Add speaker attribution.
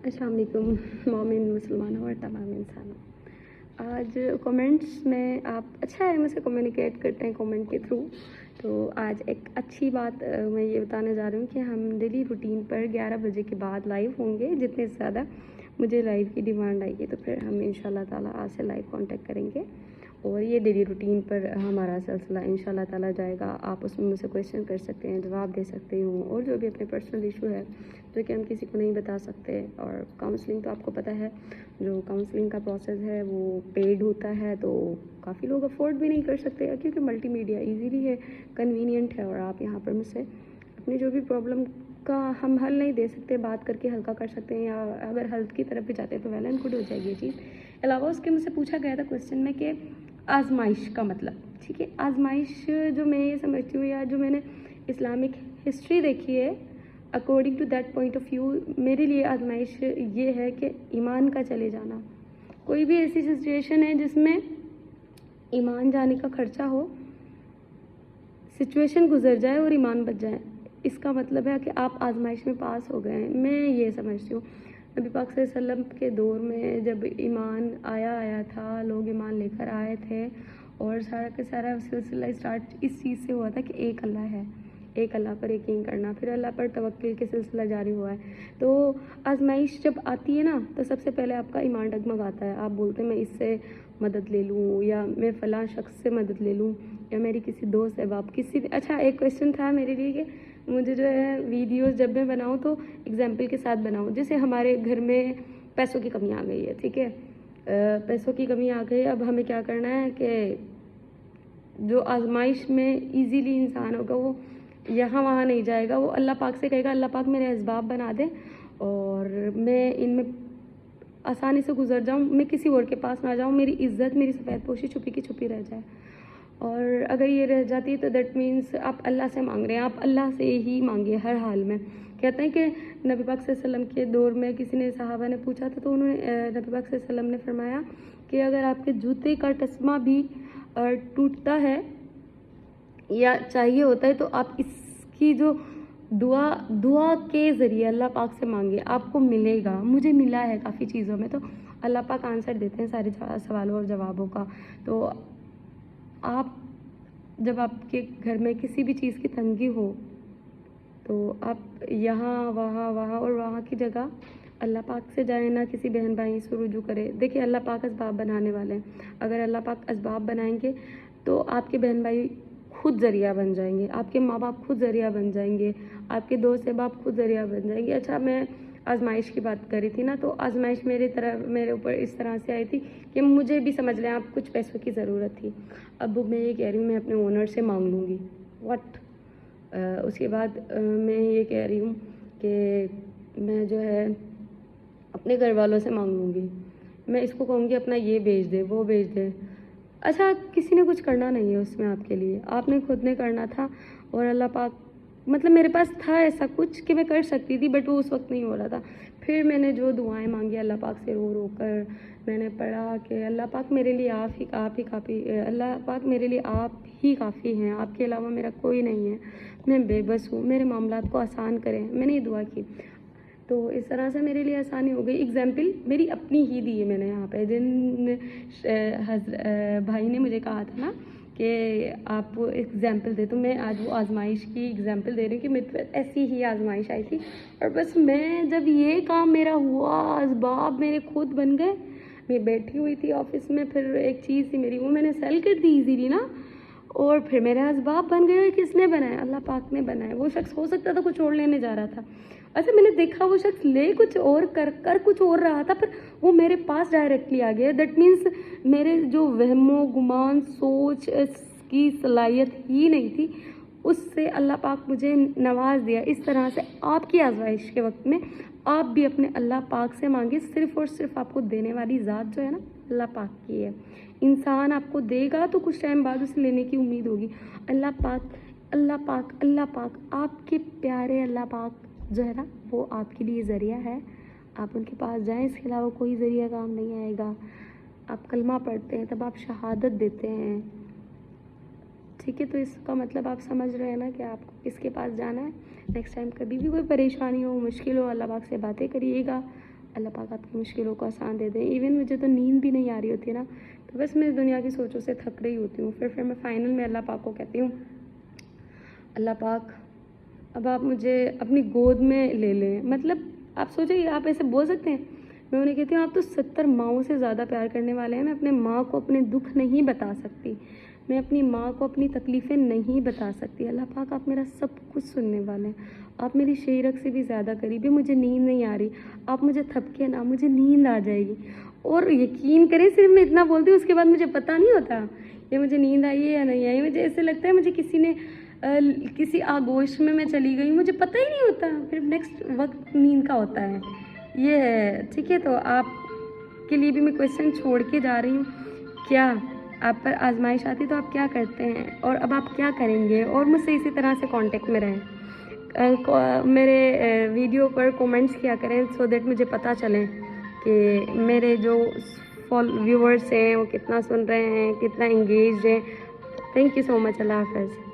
Speaker 1: अस्सलाम वालेकुम मोमिन मुसलमानों और तमाम इंसानों। आज कमेंट्स में आप अच्छा है मुझसे कम्युनिकेट करते हैं कमेंट के थ्रू। तो आज एक अच्छी बात मैं ये बताने जा रही हूँ कि हम डेली रूटीन पर 11 बजे के बाद लाइव होंगे। जितने ज़्यादा मुझे लाइव की डिमांड आएगी तो फिर हम इंशाल्लाह ताला आज से लाइव कांटेक्ट करेंगे और ये डेली रूटीन पर हमारा सिलसिला इंशाल्लाह ताला जाएगा। आप उसमें मुझसे क्वेश्चन कर सकते हैं, जवाब दे सकते हो और जो भी अपने पर्सनल इशू है जो कि हम किसी को नहीं बता सकते। और काउंसलिंग तो आपको पता है, जो काउंसलिंग का प्रोसेस है वो पेड होता है, तो काफ़ी लोग अफोर्ड भी नहीं कर सकते क्योंकि मल्टीमीडिया ईजीली है, कन्वीनियंट है। और आप यहाँ पर मुझसे अपनी जो भी प्रॉब्लम का हम हल नहीं दे सकते, बात करके हल्का कर सकते हैं, या अगर हेल्थ की तरफ भी जाते हैं तो वेल एंड गुड हो जाएगी ये चीज़। अलावा उसके मुझसे पूछा गया था क्वेश्चन में कि आजमाइश का मतलब, ठीक है, आजमाइश जो मैं ये समझती हूँ या जो मैंने इस्लामिक हिस्ट्री देखी है according to that point of view, मेरे लिए आजमाइश ये है कि ईमान का चले जाना। कोई भी ऐसी सिचुएशन है जिसमें ईमान जाने का खर्चा हो, सिचुएशन गुजर जाए और ईमान बच जाए, इसका मतलब है कि आप आजमाइश में पास हो गए हैं। मैं ये समझती हूँ नबी पाक सल्लल्लाहु अलैहि वसल्लम के दौर में जब ईमान आया था, लोग ईमान लेकर आए थे और सारा का सारा सिलसिला स्टार्ट इस चीज़ से हुआ था कि एक अल्लाह है, एक अल्लाह पर यकीन करना, फिर अल्लाह पर तवक्कुल के सिलसिला जारी हुआ है। तो आजमाइश जब आती है ना तो सबसे पहले आपका ईमान डगमगाता है। आप बोलते हैं मैं इससे मदद ले लूँ या मैं फ़लाँ शख्स से मदद ले लूँ या मेरी किसी दोस्त अहबाब किसी। अच्छा, एक क्वेश्चन था मेरे लिए कि मुझे जो है वीडियोस जब मैं बनाऊँ तो एग्जाम्पल के साथ बनाऊँ। जैसे हमारे घर में पैसों की कमी आ गई है, ठीक है, पैसों की कमी आ गई, अब हमें क्या करना है कि जो आजमाइश में इजीली इंसान होगा वो यहाँ वहाँ नहीं जाएगा, वो अल्लाह पाक से कहेगा अल्लाह पाक मेरे असबाब बना दे और मैं इनमें आसानी से गुजर जाऊँ, मैं किसी और के पास ना जाऊँ, मेरी इज़्ज़त मेरी सफ़ेद पोशी छुपी की छुपी रह जाए। और अगर ये रह जाती है तो दैट मीन्स आप अल्लाह से मांग रहे हैं, आप अल्लाह से ही मांगिए हर हाल में। कहते हैं कि नबी पाक सल्लल्लाहु अलैहि वसल्लम के दौर में किसी ने सहाबा ने पूछा था तो उन्होंने नबी पाक सल्लल्लाहु अलैहि वसल्लम ने फरमाया कि अगर आपके जूते का तस्मा भी टूटता है या चाहिए होता है तो आप इसकी जो दुआ के ज़रिए अल्लाह पाक से मांगे, आपको मिलेगा। मुझे मिला है काफ़ी चीज़ों में, तो अल्लाह पाक आंसर देते हैं सारे सवालों और जवाबों का। तो आप जब आपके घर में किसी भी चीज़ की तंगी हो तो आप यहाँ वहाँ और वहाँ की जगह अल्लाह पाक से जाएं, ना किसी बहन भाई से रुजू करें। देखिए अल्लाह पाक असबाब बनाने वाले हैं, अगर अल्लाह पाक असबाब बनाएंगे तो आपके बहन भाई खुद ज़रिया बन जाएंगे, आपके माँ बाप खुद ज़रिया बन जाएंगे, आपके दोस्त अहबाब खुद ज़रिया बन जाएंगे। अच्छा, मैं आजमाइश की बात करी थी ना, तो आजमाइश मेरे ऊपर इस तरह से आई थी कि मुझे भी समझ लें आप कुछ पैसों की ज़रूरत थी। अब मैं ये कह रही हूँ मैं अपने ओनर से मांग लूँगी, व्हाट। उसके बाद मैं ये कह रही हूँ कि मैं जो है अपने घर वालों से मांग लूँगी, मैं इसको कहूँगी अपना ये भेज दे वो भेज दे। अच्छा, किसी ने कुछ करना नहीं है उसमें आपके लिए, आपने खुद ने करना था। और अल्लाह पाक मतलब मेरे पास था ऐसा कुछ कि मैं कर सकती थी बट वो उस वक्त नहीं हो रहा था। फिर मैंने जो दुआएं मांगी अल्लाह पाक से रो रो कर, मैंने पढ़ा कि अल्लाह पाक मेरे लिए आप ही काफ़ी, अल्लाह पाक मेरे लिए आप ही काफ़ी हैं, आपके अलावा मेरा कोई नहीं है, मैं बेबस हूँ, मेरे मामलात को आसान करें। मैंने ये दुआ की तो इस तरह से मेरे लिए आसानी हो गई। एग्जाम्पल मेरी अपनी ही दी है मैंने यहाँ पे, भाई ने मुझे कहा था ना कि आप एग्जाम्पल दे, तो मैं आज वो आजमाइश की एग्जाम्पल दे रही हूँ कि मेरे पे ऐसी ही आजमाइश आई थी और बस मैं जब ये काम मेरा हुआ, असबाब मेरे खुद बन गए। मैं बैठी हुई थी ऑफिस में, फिर एक चीज़ थी मेरी वो मैंने सेल कर दी इजीली ना, और फिर मेरे असबाब बन गए। किसने बनाए? अल्लाह पाक ने बनाए। वो शख्स हो सकता था कुछ और लेने जा रहा था, अच्छा मैंने देखा वो शख्स ले कुछ और कर कुछ और रहा था, पर वो मेरे पास डायरेक्टली आ गया। दैट मीन्स मेरे जो वहमो गुमान सोच की सलाहियत ही नहीं थी, उससे अल्लाह पाक मुझे नवाज दिया। इस तरह से आपकी आजमाइश के वक्त में आप भी अपने अल्लाह पाक से मांगे, सिर्फ़ और सिर्फ आपको देने वाली ज़ात जो है ना अल्लाह पाक की है। इंसान आपको देगा तो कुछ टाइम बाद उसे लेने की उम्मीद होगी। अल्लाह पाक अल्लाह पाक अल्लाह पाक आपके प्यारे अल्लाह पाक जो है ना वो आपके लिए ज़रिया है, आप उनके पास जाएं, इसके अलावा कोई ज़रिया काम नहीं आएगा। आप कलमा पढ़ते हैं तब आप शहादत देते हैं, ठीक है, तो इसका मतलब आप समझ रहे हैं ना कि आपको किसके पास जाना है। नेक्स्ट टाइम कभी भी कोई परेशानी हो, मुश्किल हो, अल्लाह पाक से बातें करिएगा, अल्लाह पाक आपकी मुश्किलों को आसान दे दें। इवन मुझे तो नींद भी नहीं आ रही होती ना, तो बस मैं दुनिया की सोचों से थक रही होती हूँ। फिर मैं फाइनल में अल्लाह पाक को कहती हूँ, अल्लाह पाक अब आप मुझे अपनी गोद में ले लें। मतलब आप सोचिए, आप ऐसे बोल सकते हैं। मैं उन्हें कहती हूँ, आप तो 70 माँओं से ज़्यादा प्यार करने वाले हैं। मैं अपने माँ को अपने दुख नहीं बता सकती, मैं अपनी माँ को अपनी तकलीफ़ें नहीं बता सकती। अल्लाह पाक आप मेरा सब कुछ सुनने वाले हैं। आप मेरी शेरक से भी ज़्यादा करीबी। मुझे नींद नहीं आ रही, आप मुझे थपके ना, मुझे नींद आ जाएगी। और यकीन करें, सिर्फ मैं इतना बोलती हूँ, उसके बाद मुझे पता नहीं होता ये मुझे नींद आई है या नहीं आई। मुझे ऐसे लगता है मुझे किसी ने किसी आगोश में मैं चली गई, मुझे पता ही नहीं होता। फिर नेक्स्ट वक्त नींद का होता है। ये है, ठीक है। तो आप के लिए भी मैं क्वेश्चन छोड़ के जा रही हूँ, क्या आप पर आजमाइश आती तो आप क्या करते हैं और अब आप क्या करेंगे? और मुझसे इसी तरह से कांटेक्ट में रहें। मेरे वीडियो पर कमेंट्स किया करें, सो दैट मुझे पता चले कि मेरे जो व्यूवर्स हैं वो कितना सुन रहे हैं, कितना इंगेज हैं। Thank you so much. अल्लाह हाफ़िज़।